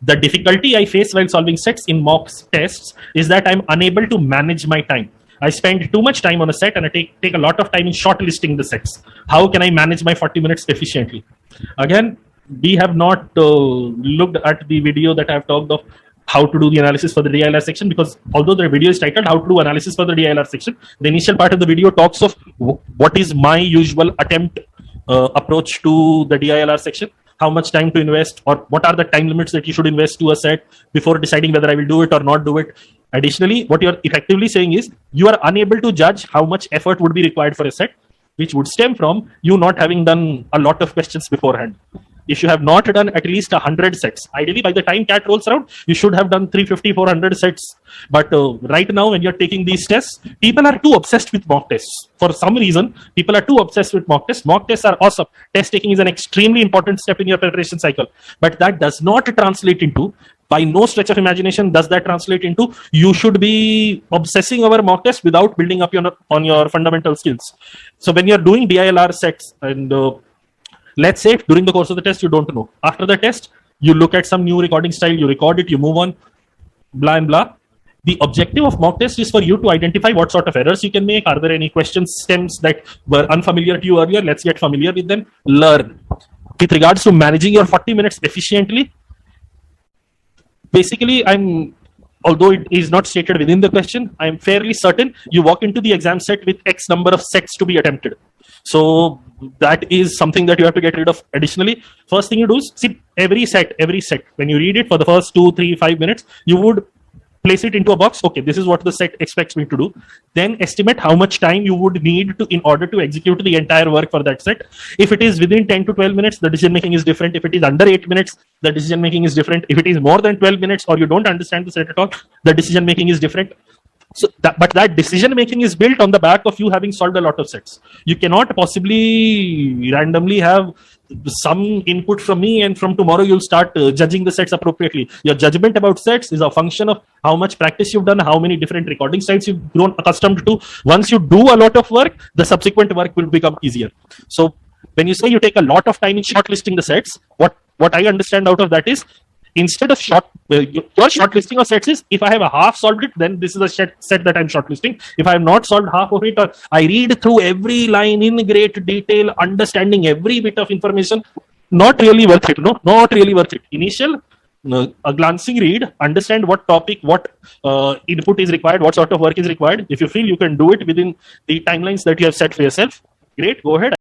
The difficulty I face while solving sets in mock tests is that I'm unable to manage my time. I spend too much time on a set and I take a lot of time in shortlisting the sets. How can I manage my 40 minutes efficiently? Again, we have not looked at the video that I've talked of how to do the analysis for the DILR section, because although the video is titled how to do analysis for the DILR section, the initial part of the video talks of what is my usual attempt approach to the DILR section, how much time to invest, or what are the time limits that you should invest to a set before deciding whether I will do it or not do it. Additionally, what you're effectively saying is you are unable to judge how much effort would be required for a set, which would stem from you not having done a lot of questions beforehand. If you have not done at least 100 sets, ideally by the time CAT rolls around, you should have done 350, 400 sets. But right now, when you're taking these tests, people are too obsessed with mock tests. For some reason, people are too obsessed with mock tests. Mock tests are awesome. Test taking is an extremely important step in your preparation cycle. But that does not translate into, by no stretch of imagination, does that translate into you should be obsessing over mock tests without building up on your fundamental skills. So when you're doing DILR sets and let's say during the course of the test, you don't know. After the test, you look at some new recording style, you record it, you move on, blah and blah. The objective of mock test is for you to identify what sort of errors you can make. Are there any question stems that were unfamiliar to you earlier? Let's get familiar with them. Learn. With regards to managing your 40 minutes efficiently, basically, although it is not stated within the question, I'm fairly certain you walk into the exam set with X number of sets to be attempted. So that is something that you have to get rid of. Additionally, first thing you do is see every set, when you read it for the first 2, 3, 5 minutes, you would place it into a box. Okay, this is what the set expects me to do. Then estimate how much time you would need to in order to execute the entire work for that set. If it is within 10 to 12 minutes, the decision making is different. If it is under 8 minutes, the decision making is different. If it is more than 12 minutes or you don't understand the set at all, the decision making is different. So but that decision making is built on the back of you having solved a lot of sets. You cannot possibly randomly have some input from me and from tomorrow you'll start judging the sets appropriately. Your judgment about sets is a function of how much practice you've done, how many different recording styles you've grown accustomed to. Once you do a lot of work, the subsequent work will become easier. So when you say you take a lot of time in shortlisting the sets, what I understand out of that is, instead of your shortlisting of sets is, if I have a half solved it, then this is a set that I'm shortlisting. If I have not solved half of it, or I read through every line in great detail, understanding every bit of information, not really worth it. No, not really worth it. Initial, a glancing read, understand what topic, what input is required, what sort of work is required. If you feel you can do it within the timelines that you have set for yourself, great, go ahead.